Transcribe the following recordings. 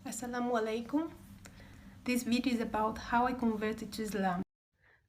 Assalamu alaikum. This video is about how I converted to Islam.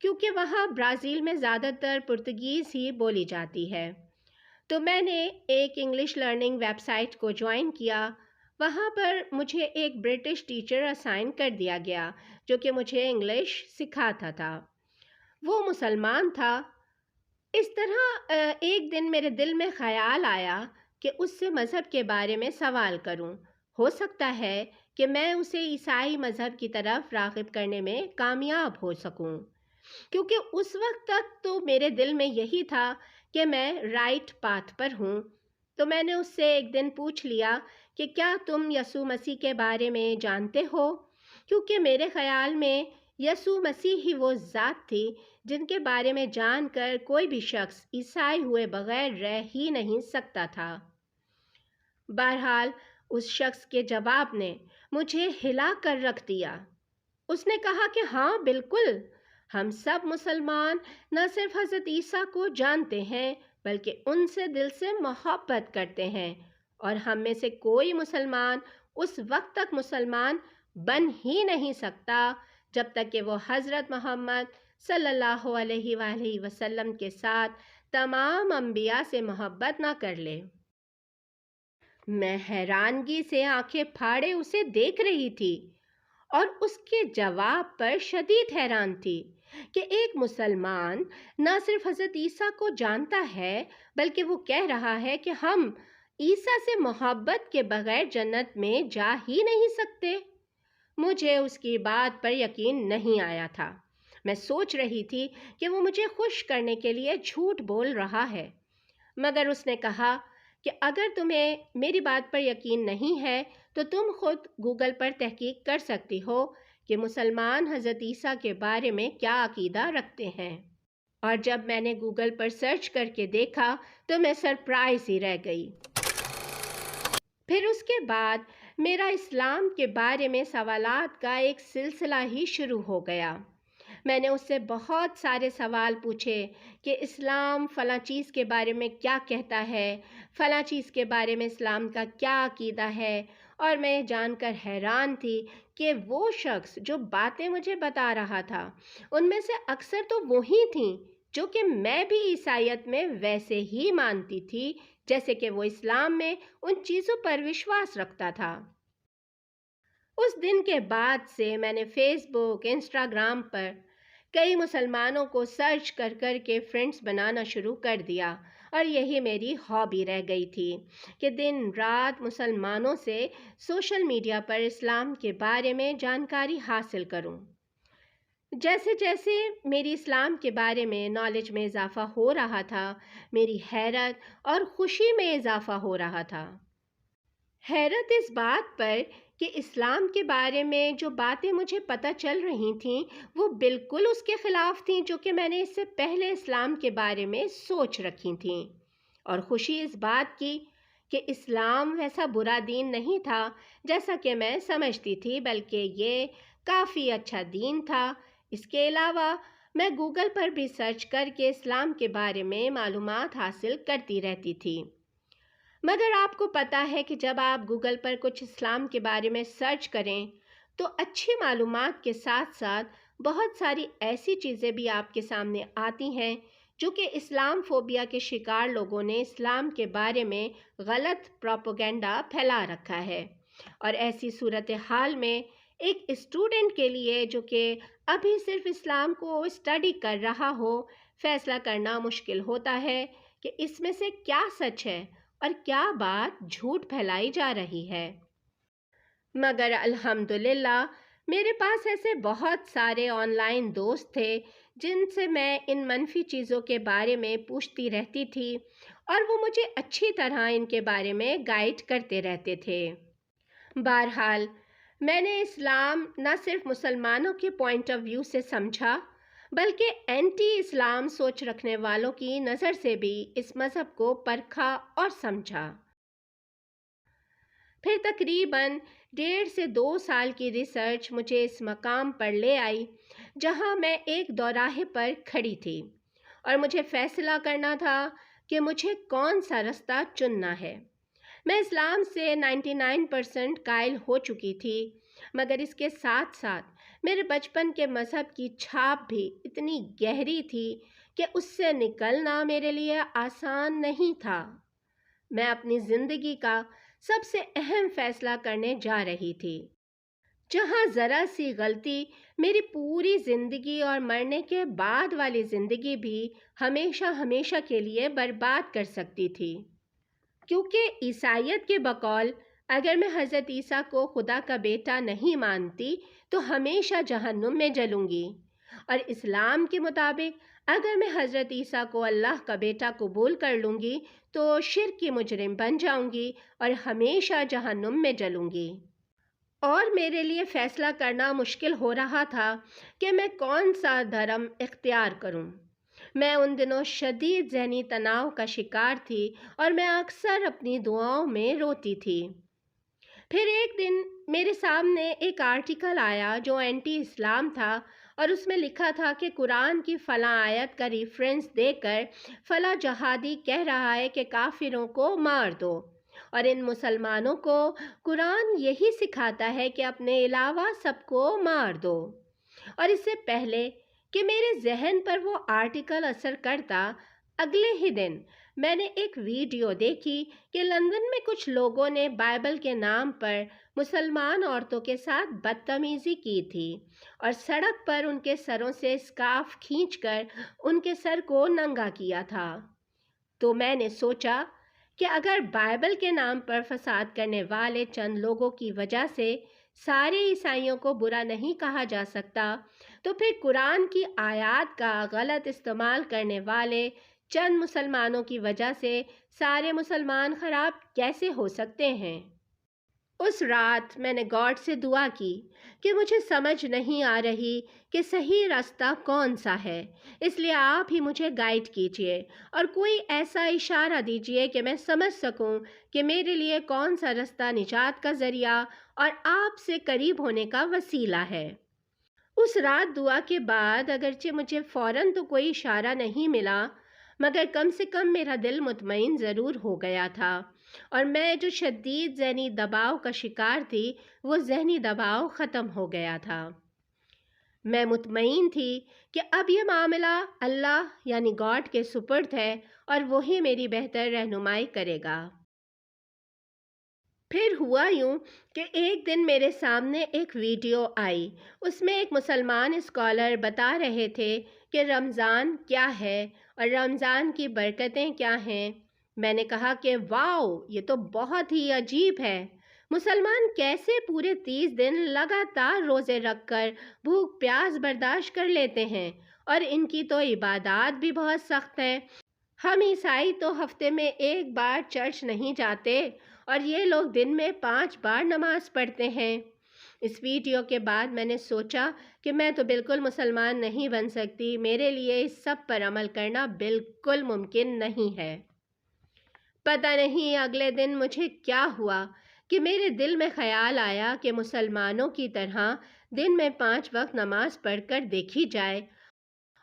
کیونکہ وہاں Brazil میں زیادہ تر پرتگیز ہی بولی جاتی ہے۔ تو میں نے ایک انگلش لرننگ ویب سائٹ کو جوائن کیا۔ وہاں پر مجھے ایک برٹش ٹیچر اسائن کر دیا گیا جو کہ مجھے انگلش سکھاتا تھا۔ وہ مسلمان تھا۔ اس طرح ایک دن میرے دل میں خیال آیا کہ اس سے مذہب کے بارے میں سوال کروں۔ ہو سکتا ہے کہ میں اسے عیسائی مذہب کی طرف راغب کرنے میں کامیاب ہو سکوں، کیونکہ اس وقت تک تو میرے دل میں یہی تھا کہ میں رائٹ پاتھ پر ہوں۔ تو میں نے اس سے ایک دن پوچھ لیا کہ کیا تم یسوع مسیح کے بارے میں جانتے ہو؟ کیونکہ میرے خیال میں یسوع مسیح ہی وہ ذات تھی جن کے بارے میں جان کر کوئی بھی شخص عیسائی ہوئے بغیر رہ ہی نہیں سکتا تھا۔ بہرحال اس شخص کے جواب نے مجھے ہلا کر رکھ دیا۔ اس نے کہا کہ ہاں بالکل، ہم سب مسلمان نہ صرف حضرت عیسیٰ کو جانتے ہیں بلکہ ان سے دل سے محبت کرتے ہیں، اور ہم میں سے کوئی مسلمان اس وقت تک مسلمان بن ہی نہیں سکتا جب تک کہ وہ حضرت محمد صلی اللہ علیہ وآلہ وسلم کے ساتھ تمام انبیاء سے محبت نہ کر لے۔ میں حیرانگی سے آنکھیں پھاڑے اسے دیکھ رہی تھی اور اس کے جواب پر شدید حیران تھی کہ ایک مسلمان نہ صرف حضرت عیسیٰ کو جانتا ہے بلکہ وہ کہہ رہا ہے کہ ہم عیسیٰ سے محبت کے بغیر جنت میں جا ہی نہیں سکتے۔ مجھے اس کی بات پر یقین نہیں آیا تھا۔ میں سوچ رہی تھی کہ وہ مجھے خوش کرنے کے لیے جھوٹ بول رہا ہے، مگر اس نے کہا کہ اگر تمہیں میری بات پر یقین نہیں ہے تو تم خود گوگل پر تحقیق کر سکتی ہو کہ مسلمان حضرت عیسیٰ کے بارے میں کیا عقیدہ رکھتے ہیں۔ اور جب میں نے گوگل پر سرچ کر کے دیکھا تو میں سرپرائز ہی رہ گئی۔ پھر اس کے بعد میرا اسلام کے بارے میں سوالات کا ایک سلسلہ ہی شروع ہو گیا۔ میں نے اس سے بہت سارے سوال پوچھے کہ اسلام فلاں چیز کے بارے میں کیا کہتا ہے، فلاں چیز کے بارے میں اسلام کا کیا عقیدہ ہے، اور میں جان کر حیران تھی کہ وہ شخص جو باتیں مجھے بتا رہا تھا ان میں سے اکثر تو وہی تھیں جو کہ میں بھی عیسائیت میں ویسے ہی مانتی تھی جیسے کہ وہ اسلام میں ان چیزوں پر وشواس رکھتا تھا۔ اس دن کے بعد سے میں نے فیس بک، انسٹاگرام پر کئی مسلمانوں کو سرچ کر کر کے فرینڈز بنانا شروع کر دیا، اور یہی میری ہابی رہ گئی تھی کہ دن رات مسلمانوں سے سوشل میڈیا پر اسلام کے بارے میں جانکاری حاصل کروں۔ جیسے جیسے میری اسلام کے بارے میں نالج میں اضافہ ہو رہا تھا، میری حیرت اور خوشی میں اضافہ ہو رہا تھا۔ حیرت اس بات پر کہ اسلام کے بارے میں جو باتیں مجھے پتہ چل رہی تھیں وہ بالکل اس کے خلاف تھیں جو کہ میں نے اس سے پہلے اسلام کے بارے میں سوچ رکھی تھیں، اور خوشی اس بات کی کہ اسلام ویسا برا دین نہیں تھا جیسا کہ میں سمجھتی تھی، بلکہ یہ کافی اچھا دین تھا۔ اس کے علاوہ میں گوگل پر بھی سرچ کر کے اسلام کے بارے میں معلومات حاصل کرتی رہتی تھی۔ مگر آپ کو پتہ ہے کہ جب آپ گوگل پر کچھ اسلام کے بارے میں سرچ کریں تو اچھی معلومات کے ساتھ ساتھ بہت ساری ایسی چیزیں بھی آپ کے سامنے آتی ہیں جو کہ اسلام فوبیا کے شکار لوگوں نے اسلام کے بارے میں غلط پروپیگنڈا پھیلا رکھا ہے، اور ایسی صورتحال میں ایک اسٹوڈنٹ کے لیے جو کہ ابھی صرف اسلام کو اسٹڈی کر رہا ہو فیصلہ کرنا مشکل ہوتا ہے کہ اس میں سے کیا سچ ہے اور کیا بات جھوٹ پھیلائی جا رہی ہے۔ مگر الحمدللہ میرے پاس ایسے بہت سارے آن لائن دوست تھے جن سے میں ان منفی چیزوں کے بارے میں پوچھتی رہتی تھی، اور وہ مجھے اچھی طرح ان کے بارے میں گائیڈ کرتے رہتے تھے۔ بہرحال میں نے اسلام نہ صرف مسلمانوں کے پوائنٹ آف ویو سے سمجھا بلکہ اینٹی اسلام سوچ رکھنے والوں کی نظر سے بھی اس مذہب کو پرکھا اور سمجھا۔ پھر تقریباً 1.5 سے 2 سال کی ریسرچ مجھے اس مقام پر لے آئی جہاں میں ایک دوراہے پر کھڑی تھی اور مجھے فیصلہ کرنا تھا کہ مجھے کون سا رستہ چننا ہے۔ میں اسلام سے 99% قائل ہو چکی تھی، مگر اس کے ساتھ ساتھ میرے بچپن کے مذہب کی چھاپ بھی اتنی گہری تھی کہ اس سے نکلنا میرے لیے آسان نہیں تھا۔ میں اپنی زندگی کا سب سے اہم فیصلہ کرنے جا رہی تھی، جہاں ذرا سی غلطی میری پوری زندگی اور مرنے کے بعد والی زندگی بھی ہمیشہ ہمیشہ کے لیے برباد کر سکتی تھی۔ کیونکہ عیسائیت کے بقول اگر میں حضرت عیسیٰ کو خدا کا بیٹا نہیں مانتی تو ہمیشہ جہنم میں جلوں گی، اور اسلام کے مطابق اگر میں حضرت عیسیٰ کو اللہ کا بیٹا قبول کر لوں گی تو شرک کی مجرم بن جاؤں گی اور ہمیشہ جہنم میں جلوں گی۔ اور میرے لیے فیصلہ کرنا مشکل ہو رہا تھا کہ میں کون سا دھرم اختیار کروں۔ میں ان دنوں شدید ذہنی تناؤ کا شکار تھی اور میں اکثر اپنی دعاؤں میں روتی تھی۔ پھر ایک دن میرے سامنے ایک آرٹیکل آیا جو اینٹی اسلام تھا، اور اس میں لکھا تھا کہ قرآن کی فلاں آیت کا ریفرنس دے کر فلاں جہادی کہہ رہا ہے کہ کافروں کو مار دو، اور ان مسلمانوں کو قرآن یہی سکھاتا ہے کہ اپنے علاوہ سب کو مار دو۔ اور اس سے پہلے کہ میرے ذہن پر وہ آرٹیکل اثر کرتا، اگلے ہی دن میں نے ایک ویڈیو دیکھی کہ لندن میں کچھ لوگوں نے بائبل کے نام پر مسلمان عورتوں کے ساتھ بدتمیزی کی تھی اور سڑک پر ان کے سروں سے اسکارف کھینچ کر ان کے سر کو ننگا کیا تھا۔ تو میں نے سوچا کہ اگر بائبل کے نام پر فساد کرنے والے چند لوگوں کی وجہ سے سارے عیسائیوں کو برا نہیں کہا جا سکتا، تو پھر قرآن کی آیات کا غلط استعمال کرنے والے چند مسلمانوں کی وجہ سے سارے مسلمان خراب کیسے ہو سکتے ہیں؟ اس رات میں نے گاڈ سے دعا کی کہ مجھے سمجھ نہیں آ رہی کہ صحیح راستہ کون سا ہے، اس لیے آپ ہی مجھے گائیڈ کیجیے اور کوئی ایسا اشارہ دیجیے کہ میں سمجھ سکوں کہ میرے لیے کون سا راستہ نجات کا ذریعہ اور آپ سے قریب ہونے کا وسیلہ ہے۔ اس رات دعا کے بعد اگرچہ مجھے فوراً تو کوئی اشارہ نہیں ملا، مگر کم سے کم میرا دل مطمئن ضرور ہو گیا تھا، اور میں جو شدید ذہنی دباؤ کا شکار تھی وہ ذہنی دباؤ ختم ہو گیا تھا۔ میں مطمئن تھی کہ اب یہ معاملہ اللہ یعنی گاڈ کے سپرد ہے اور وہی میری بہتر رہنمائی کرے گا۔ پھر ہوا یوں کہ ایک دن میرے سامنے ایک ویڈیو آئی، اس میں ایک مسلمان اسکالر بتا رہے تھے کہ رمضان کیا ہے اور رمضان کی برکتیں کیا ہیں۔ میں نے کہا کہ واؤ، یہ تو بہت ہی عجیب ہے، مسلمان کیسے پورے 30 دن لگاتار روزے رکھ کر بھوک پیاس برداشت کر لیتے ہیں، اور ان کی تو عبادات بھی بہت سخت ہے۔ ہم عیسائی تو ہفتے میں ایک بار چرچ نہیں جاتے، اور یہ لوگ دن میں 5 بار نماز پڑھتے ہیں۔ اس ویڈیو کے بعد میں نے سوچا کہ میں تو بالکل مسلمان نہیں بن سکتی، میرے لیے اس سب پر عمل کرنا بالکل ممکن نہیں ہے۔ پتہ نہیں اگلے دن مجھے کیا ہوا کہ میرے دل میں خیال آیا کہ مسلمانوں کی طرح دن میں 5 وقت نماز پڑھ کر دیکھی جائے،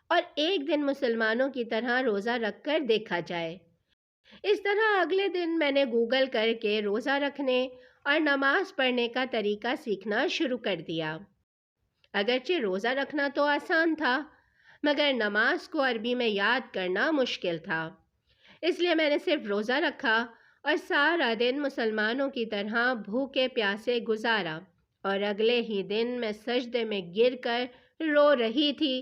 اور ایک دن مسلمانوں کی طرح روزہ رکھ کر دیکھا جائے۔ اس طرح اگلے دن میں نے گوگل کر کے روزہ رکھنے اور نماز پڑھنے کا طریقہ سیکھنا شروع کر دیا۔ اگرچہ روزہ رکھنا تو آسان تھا، مگر نماز کو عربی میں یاد کرنا مشکل تھا، اس لیے میں نے صرف روزہ رکھا اور سارا دن مسلمانوں کی طرح بھوکے پیاسے گزارا، اور اگلے ہی دن میں سجدے میں گر کر رو رہی تھی۔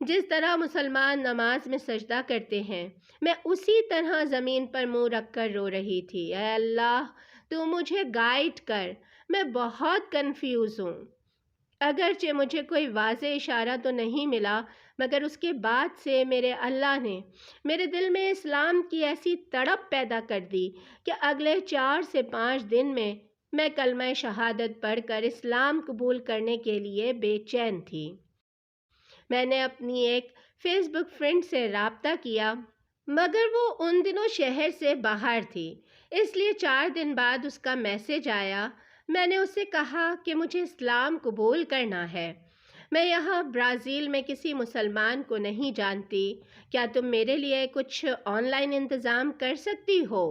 جس طرح مسلمان نماز میں سجدہ کرتے ہیں، میں اسی طرح زمین پر منہ رکھ کر رو رہی تھی۔ اے اللہ، تو مجھے گائیڈ کر، میں بہت کنفیوز ہوں۔ اگرچہ مجھے کوئی واضح اشارہ تو نہیں ملا، مگر اس کے بعد سے میرے اللہ نے میرے دل میں اسلام کی ایسی تڑپ پیدا کر دی کہ اگلے 4 سے 5 دن میں کلمہ شہادت پڑھ کر اسلام قبول کرنے کے لیے بے چین تھی۔ میں نے اپنی ایک فیس بک فرینڈ سے رابطہ کیا، مگر وہ ان دنوں شہر سے باہر تھی، اس لیے 4 دن بعد اس کا میسج آیا۔ میں نے اسے کہا کہ مجھے اسلام قبول کرنا ہے، میں یہاں برازیل میں کسی مسلمان کو نہیں جانتی، کیا تم میرے لیے کچھ آن لائن انتظام کر سکتی ہو؟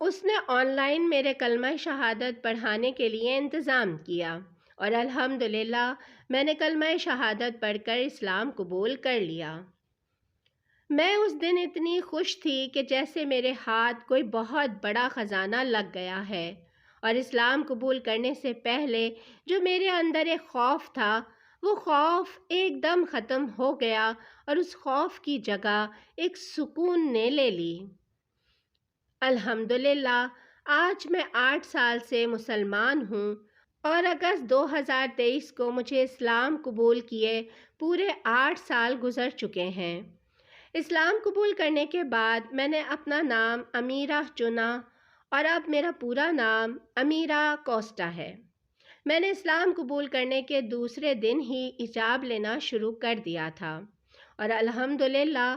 اس نے آن لائن میرے کلمہ شہادت پڑھانے کے لیے انتظام کیا، اور الحمدللہ میں نے کلمہ شہادت پڑھ کر اسلام قبول کر لیا۔ میں اس دن اتنی خوش تھی کہ جیسے میرے ہاتھ کوئی بہت بڑا خزانہ لگ گیا ہے، اور اسلام قبول کرنے سے پہلے جو میرے اندر ایک خوف تھا، وہ خوف ایک دم ختم ہو گیا، اور اس خوف کی جگہ ایک سکون نے لے لی۔ الحمدللہ آج میں 8 سال سے مسلمان ہوں، اور اگست 2023 کو مجھے اسلام قبول کیے پورے 8 سال گزر چکے ہیں۔ اسلام قبول کرنے کے بعد میں نے اپنا نام امیرہ چنا، اور اب میرا پورا نام امیرہ کوسٹا ہے۔ میں نے اسلام قبول کرنے کے دوسرے دن ہی حجاب لینا شروع کر دیا تھا، اور الحمدللہ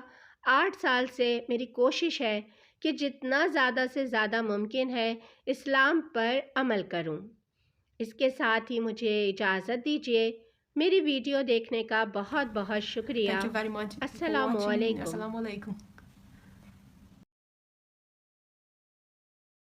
8 سال سے میری کوشش ہے کہ جتنا زیادہ سے زیادہ ممکن ہے اسلام پر عمل کروں۔ اس کے ساتھ ہی مجھے اجازت دیجیے۔ میری ویڈیو دیکھنے کا بہت بہت شکریہ۔ Thank you very much for السلام watching. علیکم۔ Assalamu alaikum.